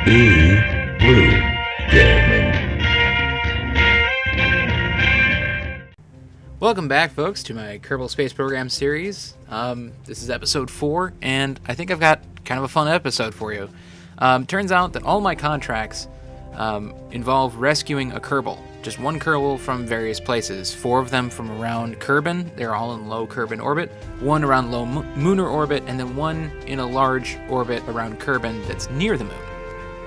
Blue Gaming. Welcome back, folks, to my Kerbal Space Program series. This is episode 4, and I think I've got kind of a fun episode for you. Turns out that all my contracts involve rescuing a Kerbal. Just one Kerbal from various places. 4 of them from around Kerbin. They're all in low Kerbin orbit. 1 around low Mooner orbit, and then 1 in a large orbit around Kerbin that's near the moon.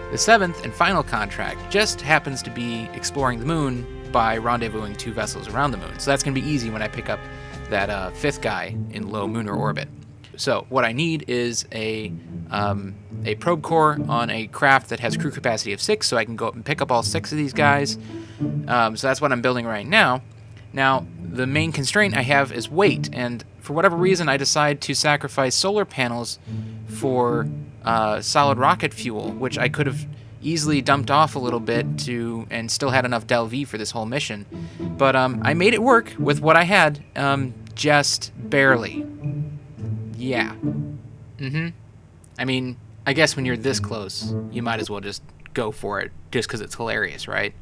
The 7th and final contract just happens to be exploring the moon by rendezvousing 2 vessels around the moon. So that's going to be easy when I pick up that 5th guy in low Mooner orbit. So what I need is a probe core on a craft that has crew capacity of 6, so I can go up and pick up all 6 of these guys. So that's what I'm building right now. Now, the main constraint I have is weight, and for whatever reason, I decide to sacrifice solar panels for solid rocket fuel, which I could have easily dumped off a little bit and still had enough Del V for this whole mission. But I made it work with what I had, just barely. Yeah. I mean, I guess when you're this close, you might as well just go for it, just because it's hilarious, right?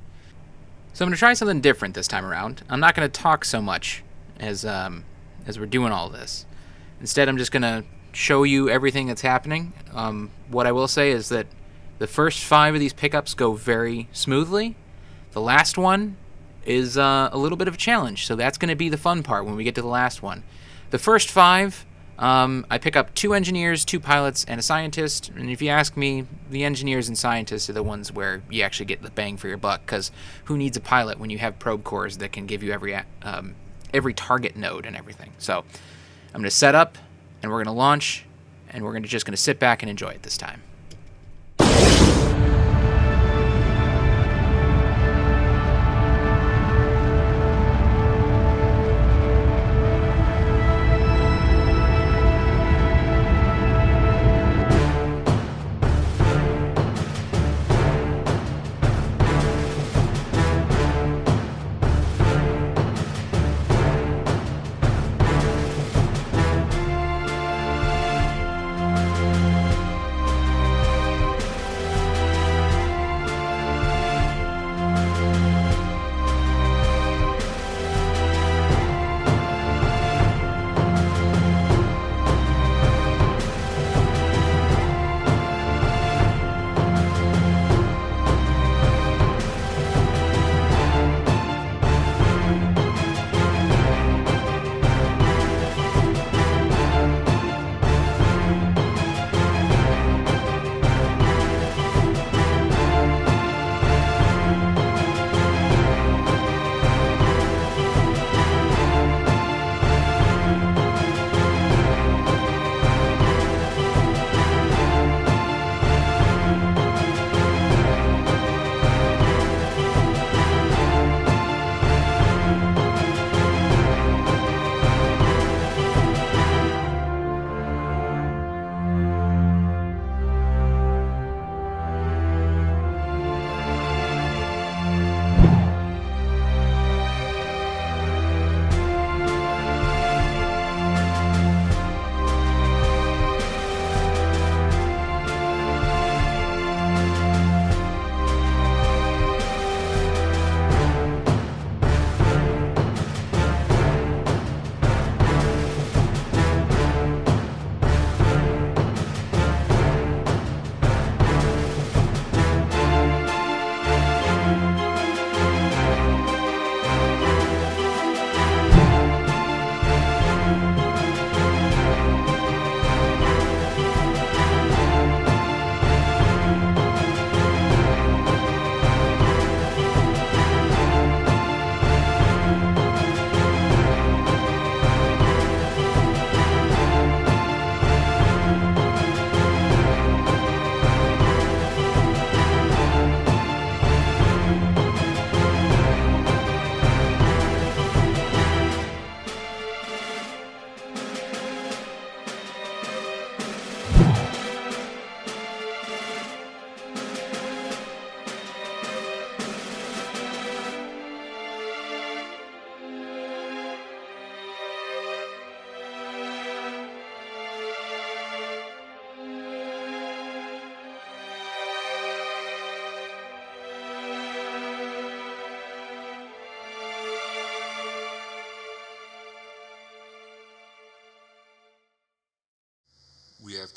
So I'm going to try something different this time around. I'm not going to talk so much as we're doing all this. Instead, I'm just going to show you everything that's happening. What I will say is that the first 5 of these pickups go very smoothly. The last one is a little bit of a challenge, so that's going to be the fun part when we get to the last one. The first 5, I pick up 2 engineers, 2 pilots, and a scientist. And if you ask me, the engineers and scientists are the ones where you actually get the bang for your buck, because who needs a pilot when you have probe cores that can give you every target node and everything? So I'm going to set up, and we're going to launch, and we're just going to sit back and enjoy it this time.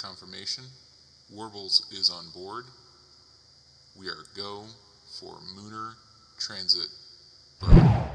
confirmation. Warbles is on board. We are go for Mooner Transit Burn.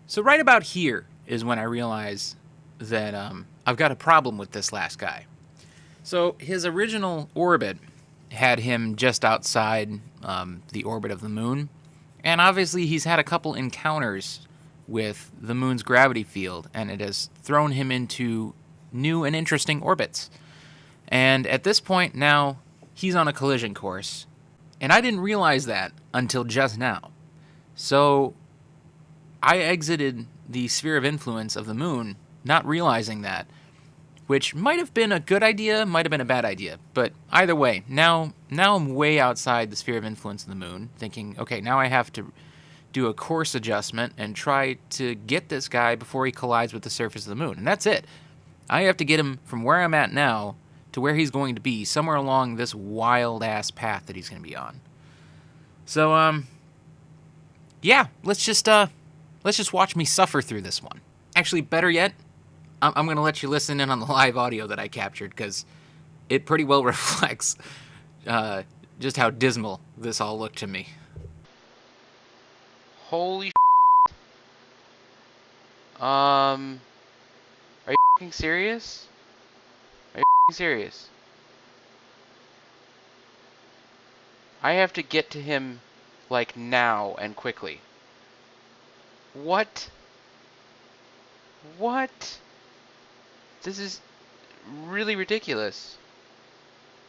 So right about here is when I realize that I've got a problem with this last guy. So his original orbit had him just outside the orbit of the moon, and obviously he's had a couple encounters with the moon's gravity field, and it has thrown him into new and interesting orbits. And at this point now, he's on a collision course, and I didn't realize that until just now. So I exited the sphere of influence of the moon, not realizing that, which might have been a good idea, might have been a bad idea. But either way, now I'm way outside the sphere of influence of the moon, thinking, okay, now I have to do a course adjustment and try to get this guy before he collides with the surface of the moon. And that's it. I have to get him from where I'm at now to where he's going to be, somewhere along this wild-ass path that he's going to be on. So, yeah, let's just watch me suffer through this one. Actually, better yet, I'm going to let you listen in on the live audio that I captured, because it pretty well reflects just how dismal this all looked to me. Holy shit. Are you f***ing serious? Are you f***ing serious? I have to get to him, like, now and quickly. What? What? This is really ridiculous.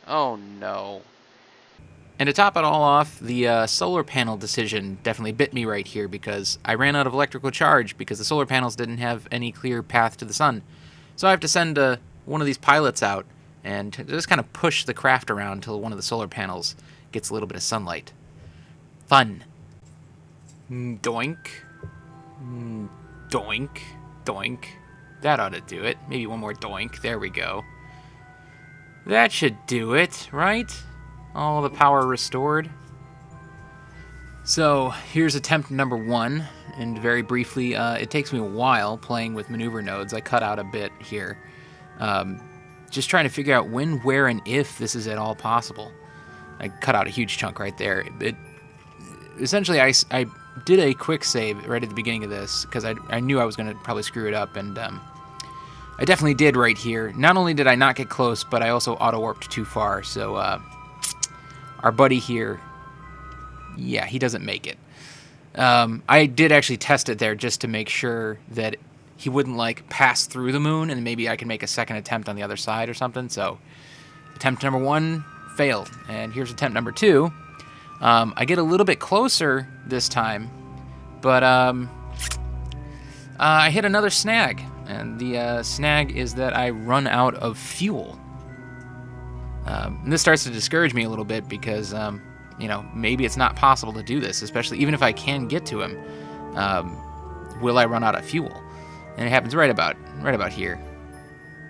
Oh no. And to top it all off, the solar panel decision definitely bit me right here, because I ran out of electrical charge because the solar panels didn't have any clear path to the sun. So I have to send one of these pilots out and just kind of push the craft around until one of the solar panels gets a little bit of sunlight. Fun. Doink. Doink. Doink. That ought to do it. Maybe one more doink. There we go. That should do it, right? All the power restored. So here's attempt number 1, and very briefly, it takes me a while playing with maneuver nodes. I cut out a bit here, just trying to figure out when, where, and if this is at all possible. I cut out a huge chunk right there. Essentially, I did a quick save right at the beginning of this because I knew I was going to probably screw it up, and I definitely did right here. Not only did I not get close, but I also auto-warped too far, so our buddy here, yeah, he doesn't make it. I did actually test it there just to make sure that he wouldn't, like, pass through the moon, and maybe I could make a second attempt on the other side or something. So attempt number 1 failed, and here's attempt number 2. I get a little bit closer this time, but I hit another snag, and the snag is that I run out of fuel. And this starts to discourage me a little bit because, maybe it's not possible to do this, especially even if I can get to him. Will I run out of fuel? And it happens right about here.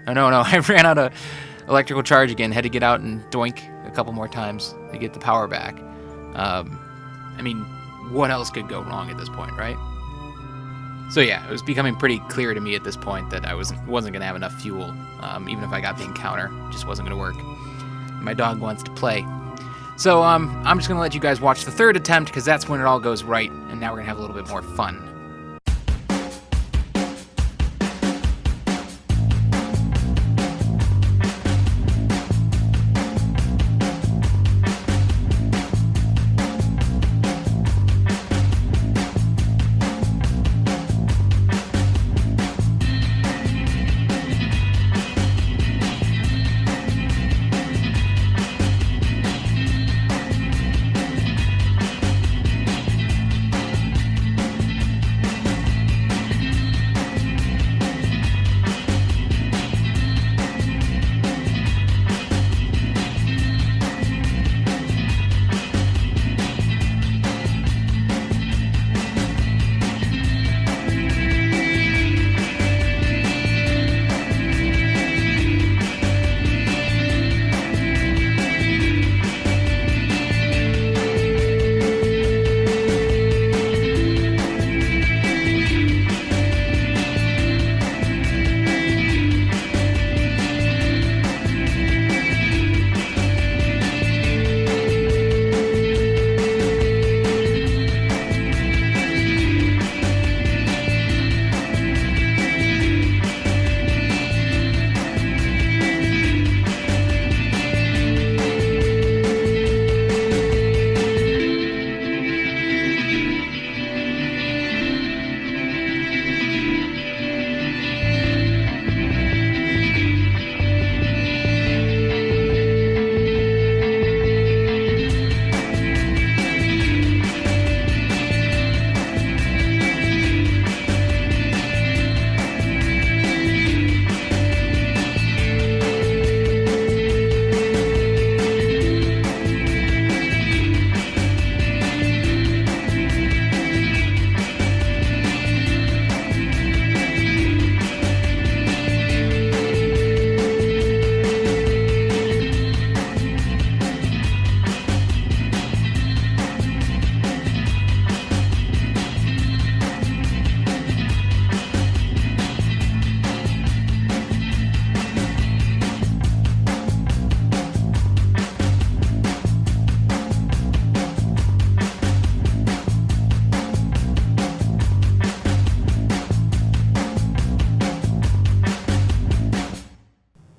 Oh, no, I ran out of electrical charge again. Had to get out and doink a couple more times to get the power back. What else could go wrong at this point, right? So yeah, it was becoming pretty clear to me at this point that I wasn't going to have enough fuel. Even if I got the encounter, it just wasn't going to work. My dog wants to play. So I'm just going to let you guys watch the third attempt because that's when it all goes right, and now we're going to have a little bit more fun.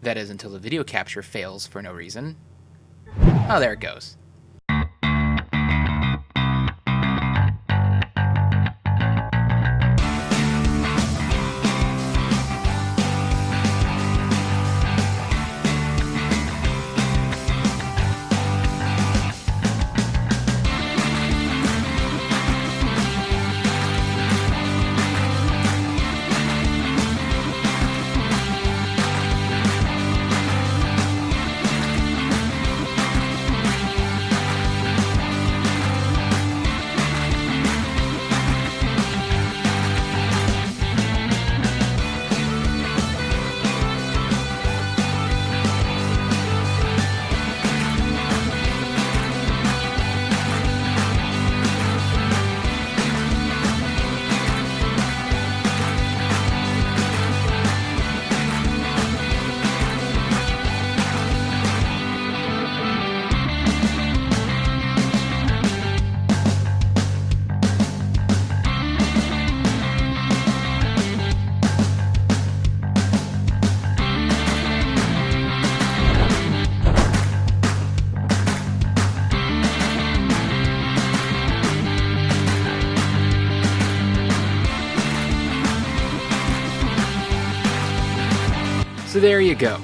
That is until the video capture fails for no reason. Oh, there it goes. So there you go.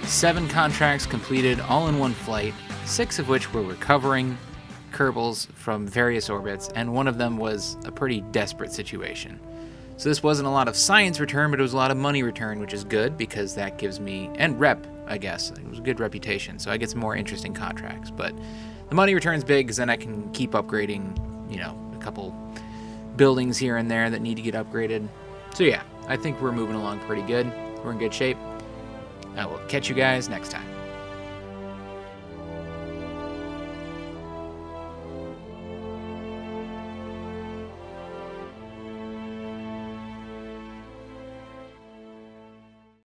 7 contracts completed all in one flight, 6 of which were recovering Kerbals from various orbits, and one of them was a pretty desperate situation. So this wasn't a lot of science return, but it was a lot of money return, which is good because that gives me, and rep, I guess. It was a good reputation, so I get some more interesting contracts. But the money return's big because then I can keep upgrading, you know, a couple buildings here and there that need to get upgraded. So yeah, I think we're moving along pretty good. We're in good shape. I will catch you guys next time.